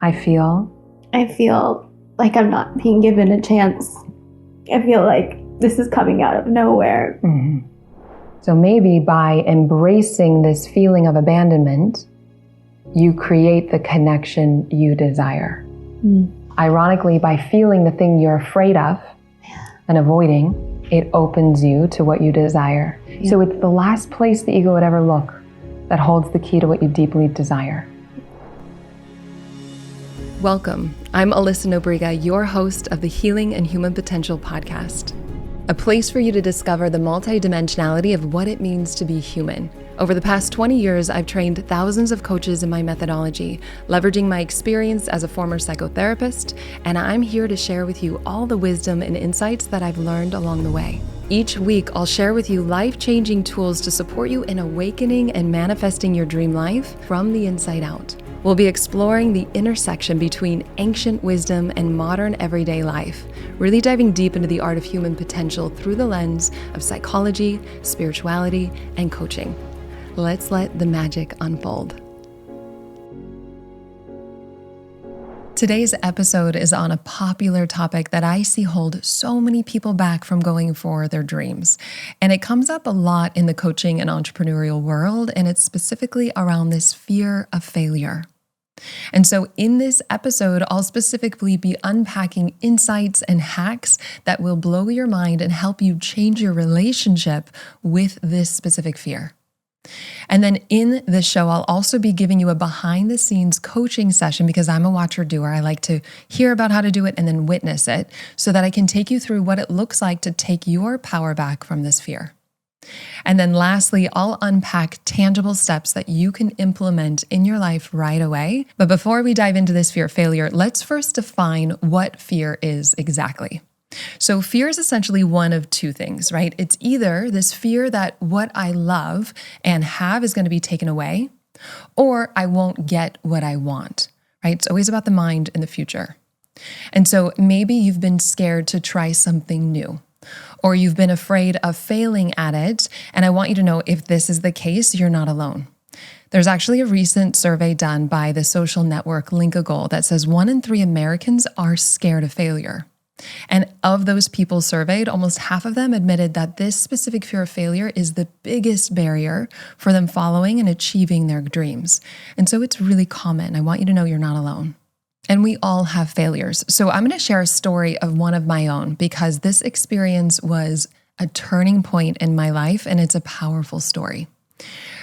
I feel like I'm not being given a chance. I feel like this is coming out of nowhere. Mm-hmm. So maybe by embracing this feeling of abandonment, you create the connection you desire. Ironically, by feeling the thing you're afraid of and avoiding, it opens you to what you desire. Yeah. So it's the last place the ego would ever look that holds the key to what you deeply desire. Welcome. I'm Alyssa Nobriga, your host of the Healing and Human Potential podcast, a place for you to discover the multidimensionality of what it means to be human. Over the past 20 years, I've trained thousands of coaches in my methodology, leveraging my experience as a former psychotherapist, and I'm here to share with you all the wisdom and insights that I've learned along the way. Each week, I'll share with you life-changing tools to support you in awakening and manifesting your dream life from the inside out. We'll be exploring the intersection between ancient wisdom and modern everyday life, really diving deep into the art of human potential through the lens of psychology, spirituality, and coaching. Let's let the magic unfold. Today's episode is on a popular topic that I see hold so many people back from going for their dreams. And it comes up a lot in the coaching and entrepreneurial world, and it's specifically around this fear of failure. And so in this episode, I'll specifically be unpacking insights and hacks that will blow your mind and help you change your relationship with this specific fear. And then in the show, I'll also be giving you a behind the scenes coaching session because I'm a watcher doer. I like to hear about how to do it and then witness it so that I can take you through what it looks like to take your power back from this fear. And then lastly, I'll unpack tangible steps that you can implement in your life right away. But before we dive into this fear of failure, let's first define what fear is exactly. So fear is essentially one of two things, right? It's either this fear that what I love and have is going to be taken away, or I won't get what I want, right? It's always about the mind and the future. And so maybe you've been scared to try something new, or you've been afraid of failing at it. And I want you to know if this is the case, you're not alone. There's actually a recent survey done by the social network Linkagoal that says 1 in 3 Americans are scared of failure. And of those people surveyed, almost half of them admitted that this specific fear of failure is the biggest barrier for them following and achieving their dreams. And so it's really common. I want you to know you're not alone. And we all have failures. So I'm going to share a story of one of my own because this experience was a turning point in my life and it's a powerful story.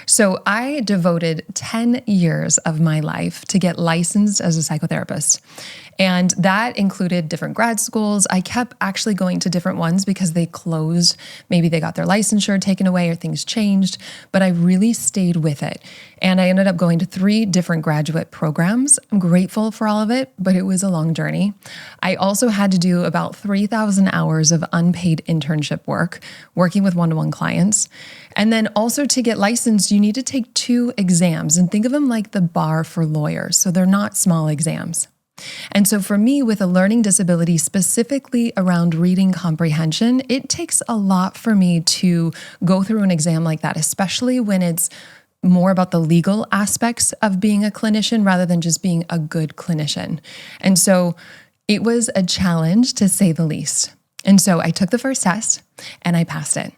So I devoted 10 years of my life to get licensed as a psychotherapist. And that included different grad schools. I kept actually going to different ones because they closed. Maybe they got their licensure taken away or things changed, but I really stayed with it. And I ended up going to 3 different graduate programs. I'm grateful for all of it, but it was a long journey. I also had to do about 3,000 hours of unpaid internship work, working with one-to-one clients. And then also to get licensed, you need to take 2 exams and think of them like the bar for lawyers. So they're not small exams. And so for me, with a learning disability, specifically around reading comprehension, it takes a lot for me to go through an exam like that, especially when it's more about the legal aspects of being a clinician rather than just being a good clinician. And so it was a challenge to say the least. And so I took the first test and I passed it.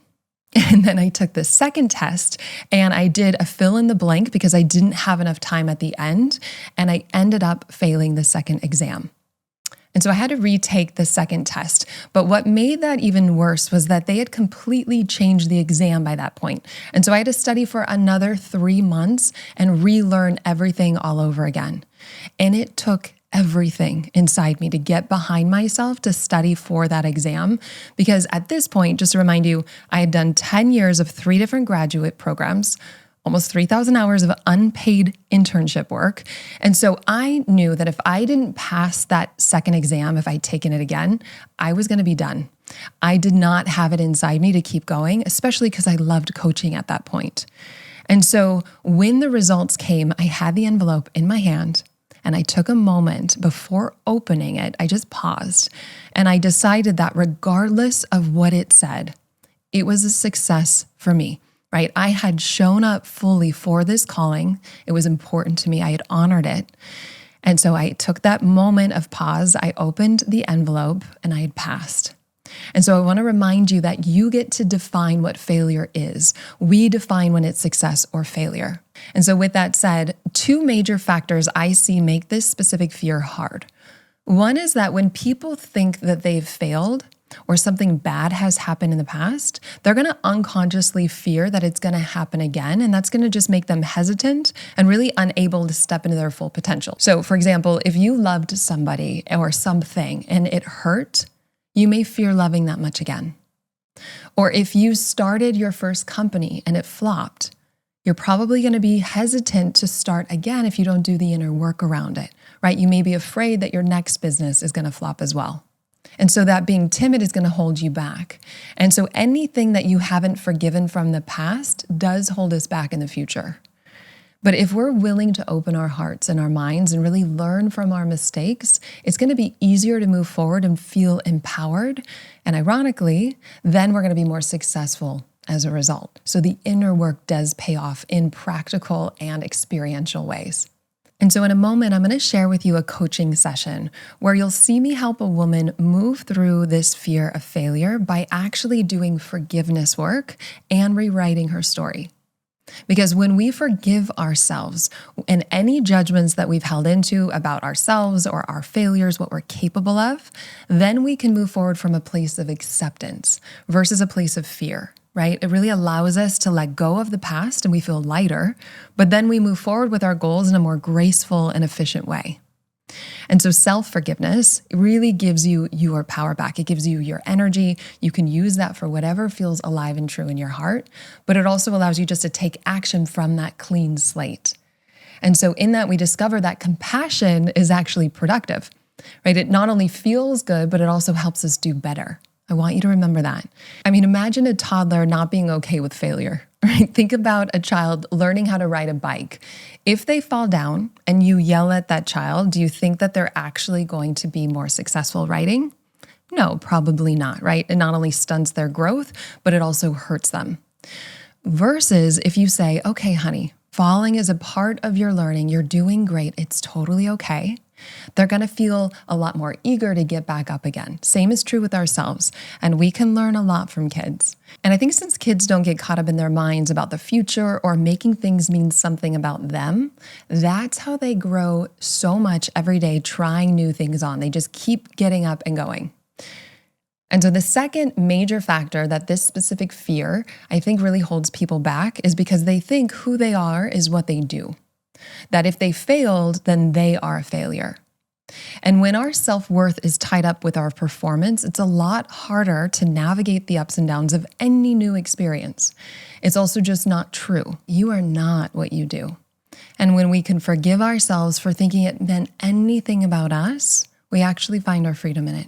And then I took the second test and I did a fill in the blank because I didn't have enough time at the end. And I ended up failing the second exam. And so I had to retake the second test. But what made that even worse was that they had completely changed the exam by that point. And so I had to study for another 3 months and relearn everything all over again. And it took everything inside me to get behind myself to study for that exam. Because at this point, just to remind you, I had done 10 years of 3 different graduate programs, almost 3,000 hours of unpaid internship work. And so I knew that if I didn't pass that second exam, if I'd taken it again, I was going to be done. I did not have it inside me to keep going, especially because I loved coaching at that point. And so when the results came, I had the envelope in my hand. And I took a moment before opening it. I just paused and I decided that regardless of what it said, it was a success for me, right? I had shown up fully for this calling. It was important to me. I had honored it. And so I took that moment of pause, I opened the envelope, and I had passed. And so I want to remind you that you get to define what failure is. We define when it's success or failure. And so with that said, two major factors I see make this specific fear hard. One is that when people think that they've failed or something bad has happened in the past, they're going to unconsciously fear that it's going to happen again. And that's going to just make them hesitant and really unable to step into their full potential. So for example, if you loved somebody or something and it hurt, you may fear loving that much again. Or if you started your first company and it flopped, you're probably going to be hesitant to start again if you don't do the inner work around it, right? You may be afraid that your next business is going to flop as well. And so that being timid is going to hold you back. And so anything that you haven't forgiven from the past does hold us back in the future. But if we're willing to open our hearts and our minds and really learn from our mistakes, it's going to be easier to move forward and feel empowered. And ironically, then we're going to be more successful as a result. So the inner work does pay off in practical and experiential ways. And so in a moment, I'm going to share with you a coaching session where you'll see me help a woman move through this fear of failure by actually doing forgiveness work and rewriting her story. Because when we forgive ourselves and any judgments that we've held into about ourselves or our failures, what we're capable of, then we can move forward from a place of acceptance versus a place of fear, right? It really allows us to let go of the past and we feel lighter, but then we move forward with our goals in a more graceful and efficient way. And so self-forgiveness really gives you your power back. It gives you your energy. You can use that for whatever feels alive and true in your heart, but it also allows you just to take action from that clean slate. And so in that, we discover that compassion is actually productive, right? It not only feels good, but it also helps us do better. I want you to remember that. I mean, imagine a toddler not being okay with failure, right? Think about a child learning how to ride a bike. If they fall down and you yell at that child, do you think that they're actually going to be more successful riding? No, probably not, right? It not only stunts their growth, but it also hurts them. Versus if you say, okay, honey, falling is a part of your learning. You're doing great. It's totally okay. They're going to feel a lot more eager to get back up again. Same is true with ourselves. And we can learn a lot from kids. And I think since kids don't get caught up in their minds about the future or making things mean something about them, that's how they grow so much every day trying new things on. They just keep getting up and going. And so the second major factor that this specific fear, I think, really holds people back is because they think who they are is what they do. That if they failed, then they are a failure. And when our self-worth is tied up with our performance, it's a lot harder to navigate the ups and downs of any new experience. It's also just not true. You are not what you do. And when we can forgive ourselves for thinking it meant anything about us, we actually find our freedom in it.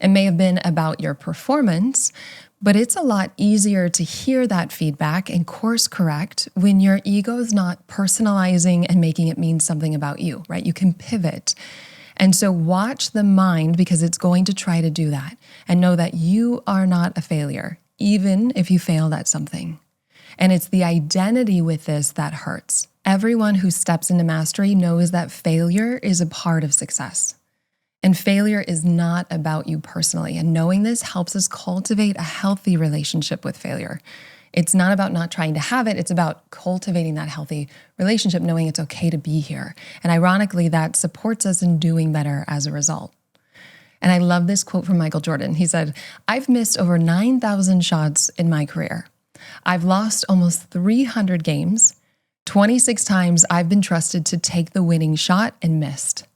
It may have been about your performance, but it's a lot easier to hear that feedback and course correct when your ego is not personalizing and making it mean something about you, right? You can pivot. And so watch the mind because it's going to try to do that and know that you are not a failure, even if you failed at something. And it's the identity with this that hurts. Everyone who steps into mastery knows that failure is a part of success. And failure is not about you personally. And knowing this helps us cultivate a healthy relationship with failure. It's not about not trying to have it. It's about cultivating that healthy relationship, knowing it's okay to be here. And ironically, that supports us in doing better as a result. And I love this quote from Michael Jordan. He said, "I've missed over 9,000 shots in my career. I've lost almost 300 games. 26 times I've been trusted to take the winning shot and missed.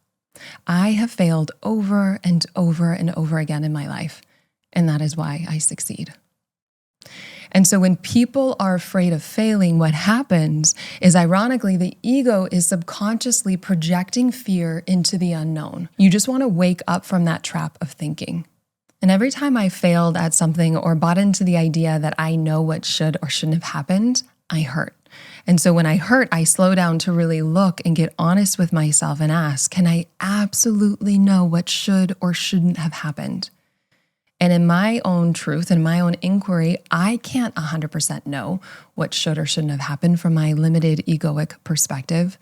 I have failed over and over and over again in my life, and that is why I succeed." And so when people are afraid of failing, what happens is, ironically, the ego is subconsciously projecting fear into the unknown. You just want to wake up from that trap of thinking. And every time I failed at something or bought into the idea that I know what should or shouldn't have happened, I hurt. And so when I hurt, I slow down to really look and get honest with myself and ask, can I absolutely know what should or shouldn't have happened? And in my own truth and my own inquiry, I can't 100% know what should or shouldn't have happened from my limited egoic perspective.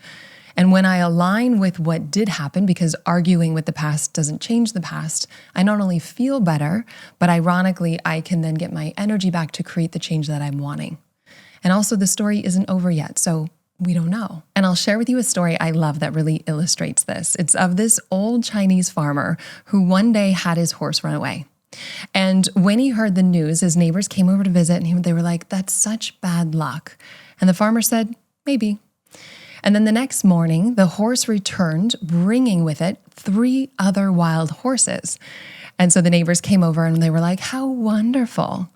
And when I align with what did happen, because arguing with the past doesn't change the past, I not only feel better, but ironically, I can then get my energy back to create the change that I'm wanting. And also, the story isn't over yet, so we don't know. And I'll share with you a story I love that really illustrates this. It's of this old Chinese farmer who one day had his horse run away. And when he heard the news, his neighbors came over to visit and they were like, "That's such bad luck." And the farmer said, "Maybe." And then the next morning, the horse returned, bringing with it 3 other wild horses. And so the neighbors came over and they were like, "How wonderful."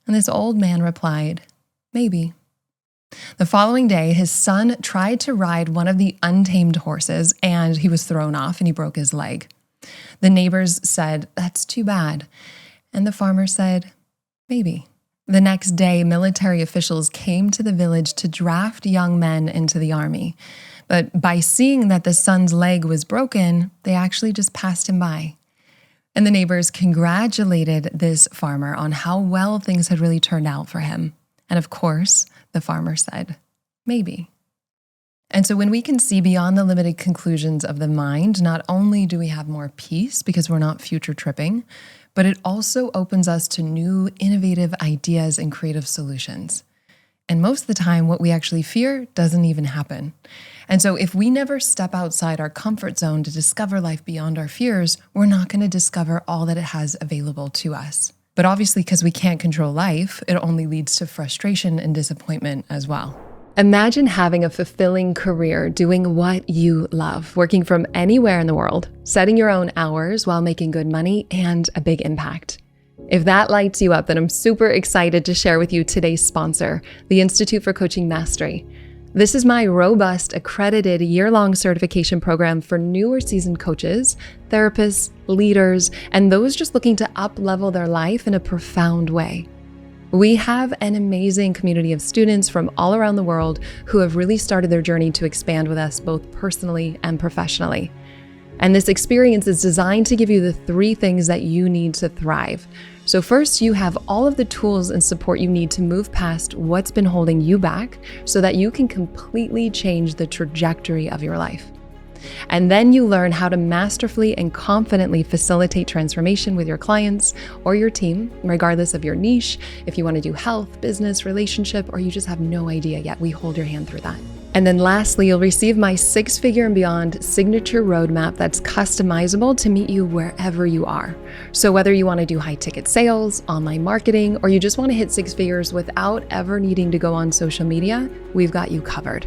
And this old man replied, "Maybe." The following day, his son tried to ride one of the untamed horses and he was thrown off and he broke his leg. The neighbors said, "That's too bad." And the farmer said, "Maybe." The next day, military officials came to the village to draft young men into the army. But by seeing that the son's leg was broken, they actually just passed him by. And the neighbors congratulated this farmer on how well things had really turned out for him. And of course, the farmer said, "Maybe." And so when we can see beyond the limited conclusions of the mind, not only do we have more peace because we're not future tripping, but it also opens us to new, innovative ideas and creative solutions. And most of the time, what we actually fear doesn't even happen. And so if we never step outside our comfort zone to discover life beyond our fears, we're not going to discover all that it has available to us. But obviously, because we can't control life, it only leads to frustration and disappointment as well. Imagine having a fulfilling career doing what you love, working from anywhere in the world, setting your own hours while making good money and a big impact. If that lights you up, then I'm super excited to share with you today's sponsor, the Institute for Coaching Mastery. This is my robust, accredited year-long certification program for new or seasoned coaches, therapists, leaders, and those just looking to up-level their life in a profound way. We have an amazing community of students from all around the world who have really started their journey to expand with us both personally and professionally. And this experience is designed to give you the 3 things that you need to thrive. So first, you have all of the tools and support you need to move past what's been holding you back so that you can completely change the trajectory of your life. And then you learn how to masterfully and confidently facilitate transformation with your clients or your team, regardless of your niche. If you want to do health, business, relationship, or you just have no idea yet, we hold your hand through that. And then lastly, you'll receive my 6-figure and beyond signature roadmap that's customizable to meet you wherever you are. So whether you want to do high ticket sales, online marketing, or you just want to hit 6 figures without ever needing to go on social media, we've got you covered.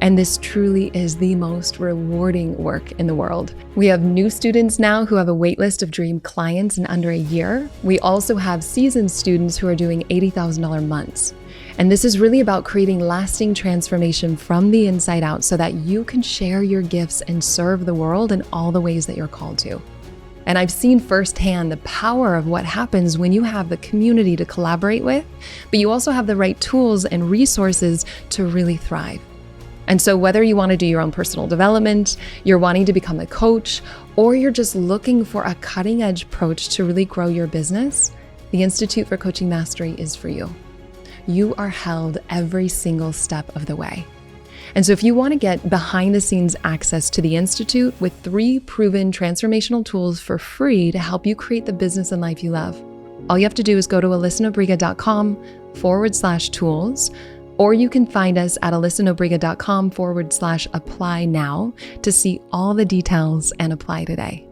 And this truly is the most rewarding work in the world. We have new students now who have a waitlist of dream clients in under a year. We also have seasoned students who are doing $80,000 months. And this is really about creating lasting transformation from the inside out so that you can share your gifts and serve the world in all the ways that you're called to. And I've seen firsthand the power of what happens when you have the community to collaborate with, but you also have the right tools and resources to really thrive. And so whether you want to do your own personal development, you're wanting to become a coach, or you're just looking for a cutting edge approach to really grow your business, the Institute for Coaching Mastery is for you. You are held every single step of the way. And so if you want to get behind the scenes access to the Institute with 3 proven transformational tools for free to help you create the business and life you love, all you have to do is go to alyssanobriga.com/tools, or you can find us at alyssanobriga.com/apply now to see all the details and apply today.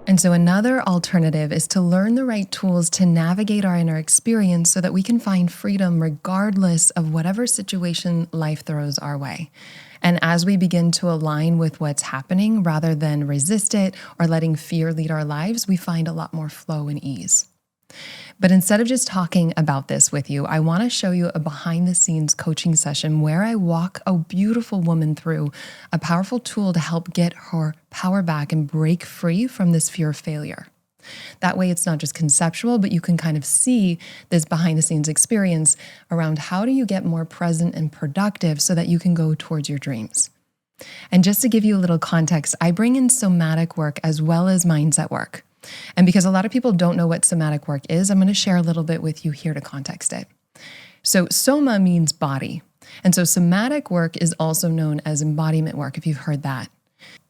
And so another alternative is to learn the right tools to navigate our inner experience so that we can find freedom regardless of whatever situation life throws our way. And as we begin to align with what's happening rather than resist it or letting fear lead our lives, we find a lot more flow and ease. But instead of just talking about this with you, I want to show you a behind the scenes coaching session where I walk a beautiful woman through a powerful tool to help get her power back and break free from this fear of failure. That way it's not just conceptual, but you can kind of see this behind the scenes experience around how do you get more present and productive so that you can go towards your dreams. And just to give you a little context, I bring in somatic work as well as mindset work. And because a lot of people don't know what somatic work is, I'm going to share a little bit with you here to context it. So soma means body. And so somatic work is also known as embodiment work, if you've heard that.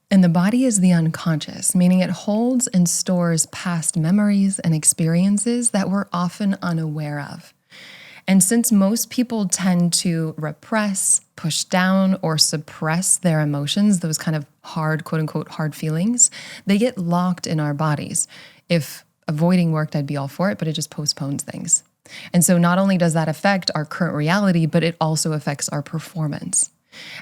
And the body is the unconscious, meaning it holds and stores past memories and experiences that we're often unaware of. And since most people tend to repress, push down, or suppress their emotions, those kind of hard, quote unquote, hard feelings, they get locked in our bodies. If avoiding worked, I'd be all for it, but it just postpones things. And so not only does that affect our current reality, but it also affects our performance.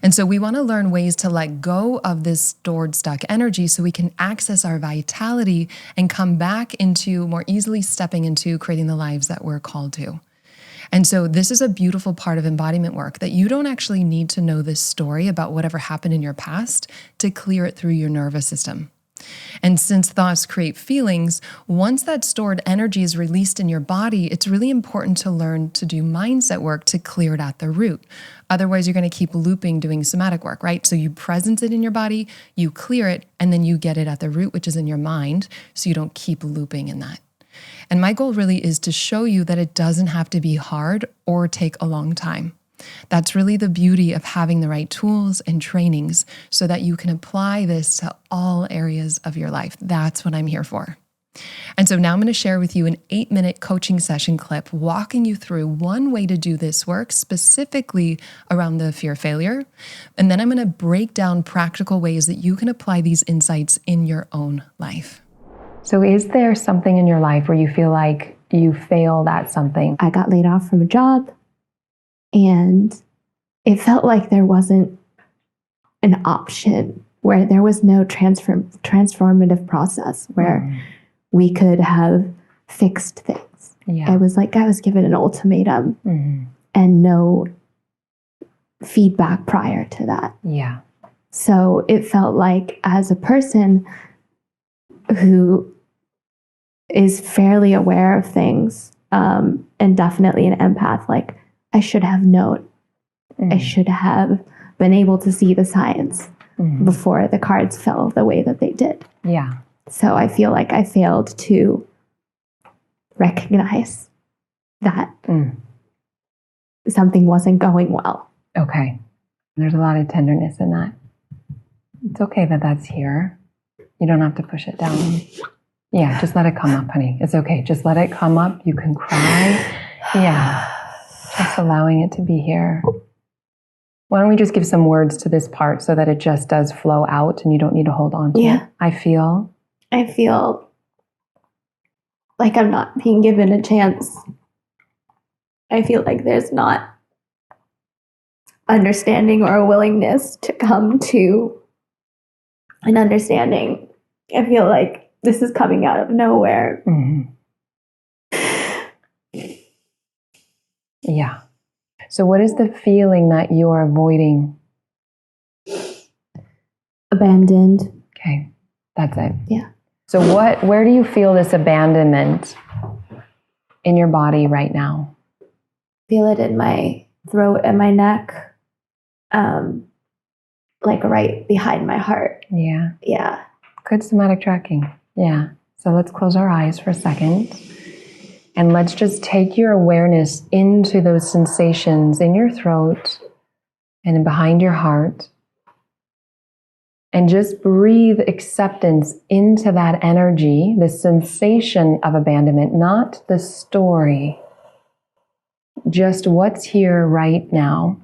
And so we want to learn ways to let go of this stored, stuck energy so we can access our vitality and come back into more easily stepping into creating the lives that we're called to. And so this is a beautiful part of embodiment work, that you don't actually need to know this story about whatever happened in your past to clear it through your nervous system. And since thoughts create feelings, once that stored energy is released in your body, it's really important to learn to do mindset work to clear it at the root. Otherwise, you're going to keep looping doing somatic work, right? So you presence it in your body, you clear it, and then you get it at the root, which is in your mind, so you don't keep looping in that. And my goal really is to show you that it doesn't have to be hard or take a long time. That's really the beauty of having the right tools and trainings so that you can apply this to all areas of your life. That's what I'm here for. And so now I'm going to share with you an 8-minute coaching session clip walking you through one way to do this work specifically around the fear of failure. And then I'm going to break down practical ways that you can apply these insights in your own life. So is there something in your life where you feel like you failed at something? I got laid off from a job, and it felt like there wasn't an option, where there was no transformative process where we could have fixed things. Yeah. It was like I was given an ultimatum and no feedback prior to that. Yeah. So it felt like, as a person who is fairly aware of things, and definitely an empath, like, I should have known. I should have been able to see the signs before the cards fell the way that they did. Yeah. So I feel like I failed to recognize that something wasn't going well. Okay. There's a lot of tenderness in that. It's okay that that's here. You don't have to push it down. Yeah, just let it come up, honey. It's okay. Just let it come up. You can cry. Yeah. Just allowing it to be here. Why don't we just give some words to this part so that it just does flow out and you don't need to hold on to it? I feel like I'm not being given a chance. I feel like there's not understanding or a willingness to come to an understanding. I feel like this is coming out of nowhere. Yeah. So what is the feeling that you're avoiding? Abandoned. Okay. That's it. Yeah. So where do you feel this abandonment in your body right now? Feel it in my throat and my neck. Like right behind my heart. Yeah. Yeah. Good somatic tracking. Yeah. So let's close our eyes for a second. And let's just take your awareness into those sensations in your throat and behind your heart. And just breathe acceptance into that energy, the sensation of abandonment, not the story. Just what's here right now.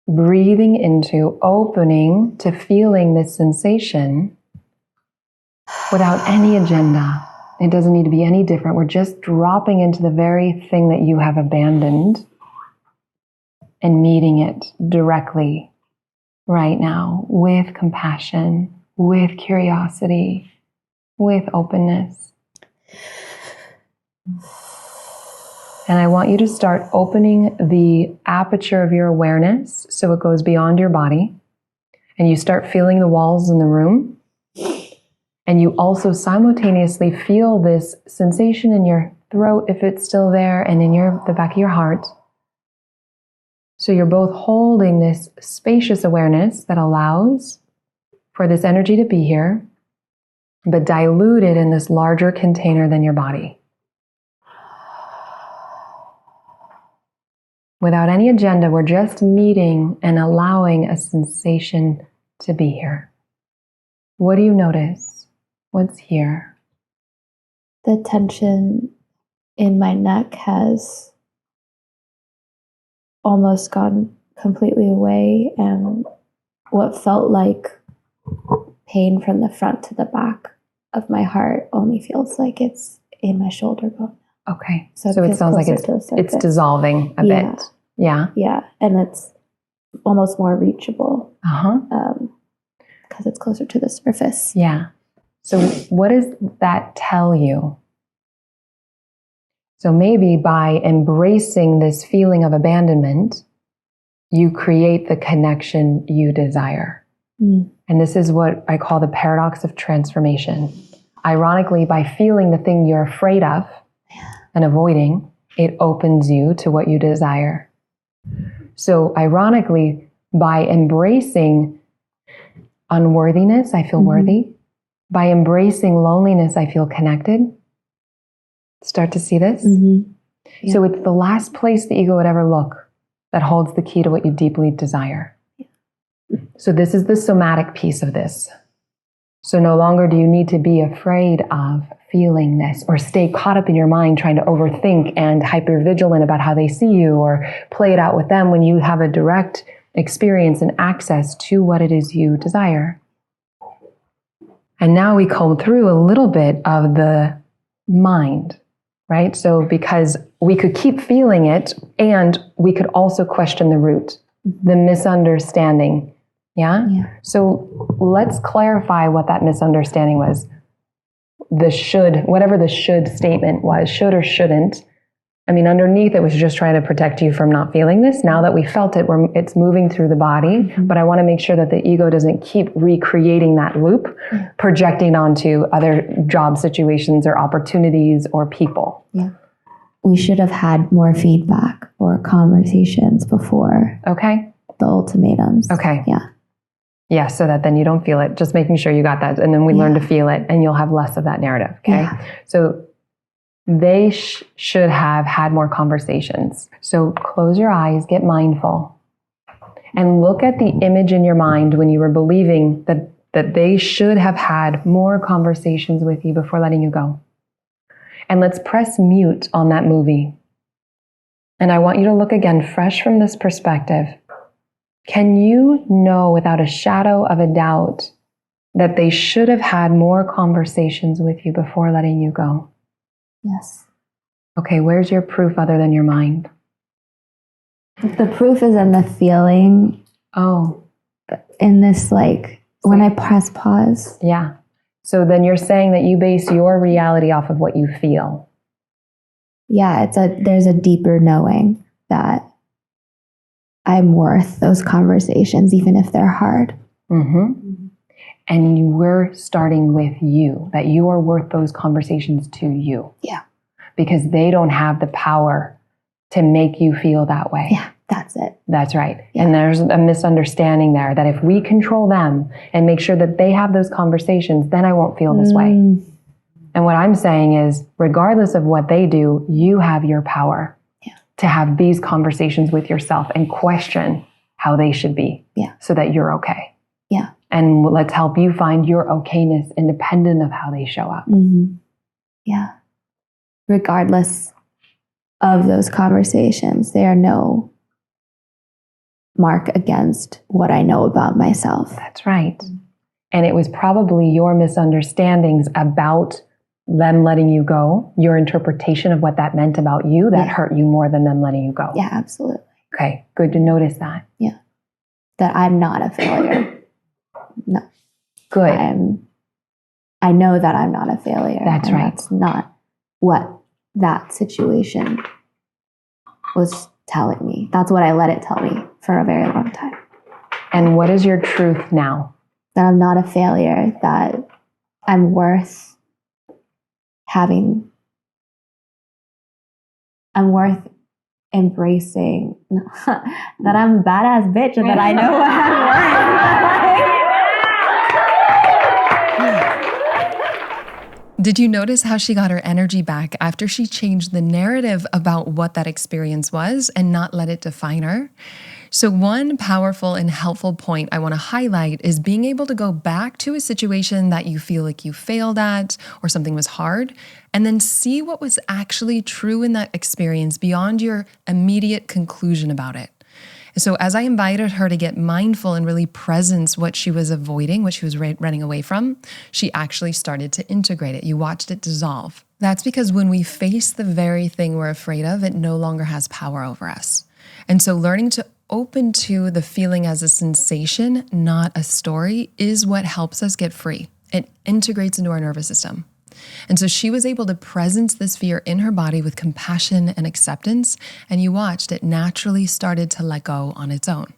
Breathing into, opening to feeling this sensation without any agenda. It doesn't need to be any different. We're just dropping into the very thing that you have abandoned and meeting it directly right now with compassion, with curiosity, with openness. And I want you to start opening the aperture of your awareness so it goes beyond your body. And you start feeling the walls in the room. And you also simultaneously feel this sensation in your throat, if it's still there, and in the back of your heart. So you're both holding this spacious awareness that allows for this energy to be here, but diluted in this larger container than your body. Without any agenda, we're just meeting and allowing a sensation to be here. What do you notice? What's here? The tension in my neck has almost gone completely away, and what felt like pain from the front to the back of my heart only feels like it's in my shoulder bone. Okay. So it sounds like it's dissolving a bit. Yeah. Yeah. And it's almost more reachable. Uh-huh. Because it's closer to the surface. Yeah. So what does that tell you? So maybe by embracing this feeling of abandonment, you create the connection you desire. Mm. And this is what I call the paradox of transformation. Ironically, by feeling the thing you're afraid of and avoiding, it opens you to what you desire. So ironically, by embracing unworthiness, I feel worthy. By embracing loneliness, I feel connected. Start to see this? Mm-hmm. Yeah. So it's the last place the ego would ever look that holds the key to what you deeply desire. Yeah. So this is the somatic piece of this. So no longer do you need to be afraid of feeling this or stay caught up in your mind trying to overthink and hypervigilant about how they see you or play it out with them when you have a direct experience and access to what it is you desire. And now we comb through a little bit of the mind, right? So because we could keep feeling it and we could also question the root, the misunderstanding. Yeah? So let's clarify what that misunderstanding was. The should, whatever the should statement was, should or shouldn't. I mean, underneath it was just trying to protect you from not feeling this. Now that we felt it, it's moving through the body. But I want to make sure that the ego doesn't keep recreating that loop, projecting onto other job situations or opportunities or people. Yeah. We should have had more feedback or conversations before. Okay. The ultimatums. Okay. Yeah. Yeah, so that then you don't feel it. Just making sure you got that. And then we learn to feel it and you'll have less of that narrative. Okay. Yeah. So they should have had more conversations. So close your eyes, get mindful, and look at the image in your mind when you were believing that they should have had more conversations with you before letting you go. And let's press mute on that movie. And I want you to look again fresh from this perspective. Can you know without a shadow of a doubt that they should have had more conversations with you before letting you go? Yes. Okay, where's your proof other than your mind? The proof is in the feeling. Oh. In this, like, when I press pause. Yeah. So then you're saying that you base your reality off of what you feel. Yeah, there's a deeper knowing that I'm worth those conversations, even if they're hard. Mm-hmm. And we're starting with you, that you are worth those conversations to you. Yeah. Because they don't have the power to make you feel that way. Yeah, that's it. That's right. Yeah. And there's a misunderstanding there that if we control them and make sure that they have those conversations, then I won't feel this way. And what I'm saying is, regardless of what they do, you have your power to have these conversations with yourself and question how they should be so that you're okay. Yeah. And let's help you find your okayness independent of how they show up. Mm-hmm. Yeah. Regardless of those conversations, they are no mark against what I know about myself. That's right. And it was probably your misunderstandings about them letting you go, your interpretation of what that meant about you that hurt you more than them letting you go. Yeah, absolutely. Okay, good to notice that. Yeah. That I'm not a failure. No. Good. I know that I'm not a failure. That's right. That's not what that situation was telling me. That's what I let it tell me for a very long time. And what is your truth now? That I'm not a failure, that I'm worth embracing, that I'm a badass bitch and that I know what I'm worth. Did you notice how she got her energy back after she changed the narrative about what that experience was and not let it define her? So, one powerful and helpful point I want to highlight is being able to go back to a situation that you feel like you failed at or something was hard, and then see what was actually true in that experience beyond your immediate conclusion about it. So as I invited her to get mindful and really presence what she was avoiding, what she was running away from, she actually started to integrate it. You watched it dissolve. That's because when we face the very thing we're afraid of, it no longer has power over us. And so learning to open to the feeling as a sensation, not a story, is what helps us get free. It integrates into our nervous system. And so she was able to presence this fear in her body with compassion and acceptance, and you watched it naturally started to let go on its own.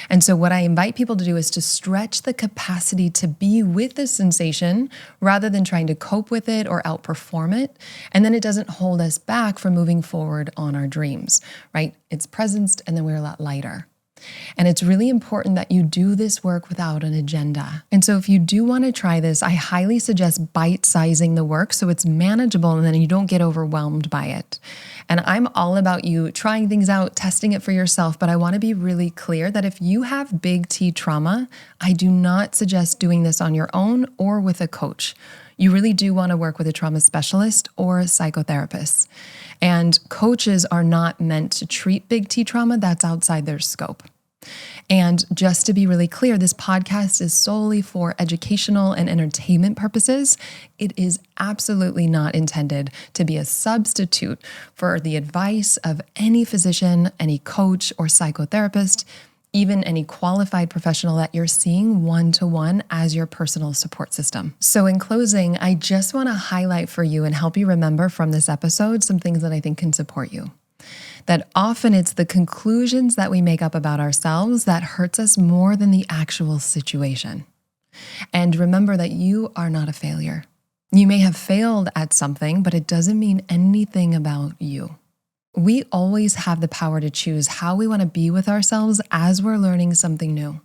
And so what I invite people to do is to stretch the capacity to be with the sensation rather than trying to cope with it or outperform it. And then it doesn't hold us back from moving forward on our dreams, right? It's presenced and then we're a lot lighter. And it's really important that you do this work without an agenda. And so if you do want to try this, I highly suggest bite-sizing the work so it's manageable and then you don't get overwhelmed by it. And I'm all about you trying things out, testing it for yourself, but I want to be really clear that if you have big T trauma, I do not suggest doing this on your own or with a coach. You really do want to work with a trauma specialist or a psychotherapist. And coaches are not meant to treat big T trauma. That's outside their scope. And just to be really clear, this podcast is solely for educational and entertainment purposes. It is absolutely not intended to be a substitute for the advice of any physician, any coach or psychotherapist, even any qualified professional that you're seeing one-to-one as your personal support system. So in closing, I just want to highlight for you and help you remember from this episode some things that I think can support you. That often it's the conclusions that we make up about ourselves that hurts us more than the actual situation. And remember that you are not a failure. You may have failed at something, but it doesn't mean anything about you. We always have the power to choose how we want to be with ourselves as we're learning something new.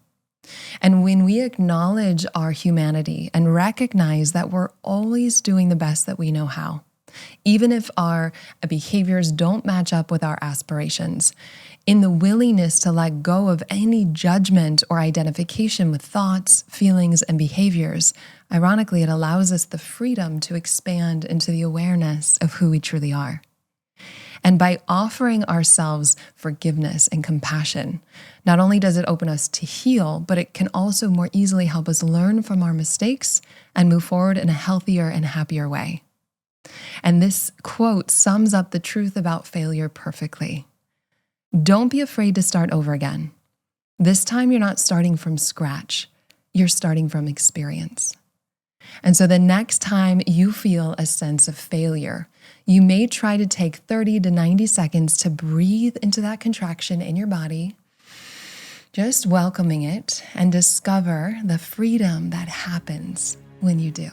And when we acknowledge our humanity and recognize that we're always doing the best that we know how, even if our behaviors don't match up with our aspirations, in the willingness to let go of any judgment or identification with thoughts, feelings, and behaviors, ironically, it allows us the freedom to expand into the awareness of who we truly are. And by offering ourselves forgiveness and compassion, not only does it open us to heal, but it can also more easily help us learn from our mistakes and move forward in a healthier and happier way. And this quote sums up the truth about failure perfectly. Don't be afraid to start over again. This time you're not starting from scratch. You're starting from experience. And so the next time you feel a sense of failure, you may try to take 30 to 90 seconds to breathe into that contraction in your body, just welcoming it, and discover the freedom that happens when you do.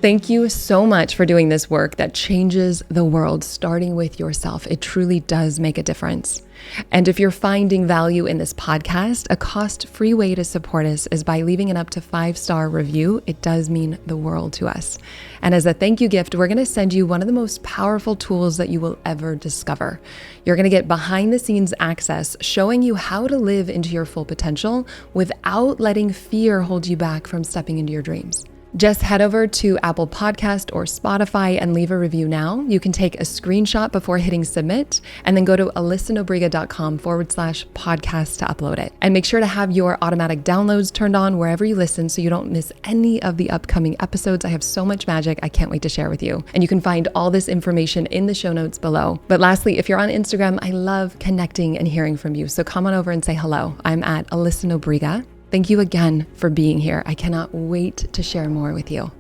Thank you so much for doing this work that changes the world, starting with yourself. It truly does make a difference. And if you're finding value in this podcast, a cost-free way to support us is by leaving an up to 5-star review. It does mean the world to us. And as a thank you gift, we're going to send you one of the most powerful tools that you will ever discover. You're going to get behind the scenes access showing you how to live into your full potential without letting fear hold you back from stepping into your dreams. Just head over to Apple Podcast or Spotify and leave a review now. You can take a screenshot before hitting submit and then go to alyssanobriga.com/podcast to upload it. And make sure to have your automatic downloads turned on wherever you listen so you don't miss any of the upcoming episodes. I have so much magic I can't wait to share with you. And you can find all this information in the show notes below. But lastly, if you're on Instagram, I love connecting and hearing from you. So come on over and say hello. I'm at Alyssa Nobriga. Thank you again for being here. I cannot wait to share more with you.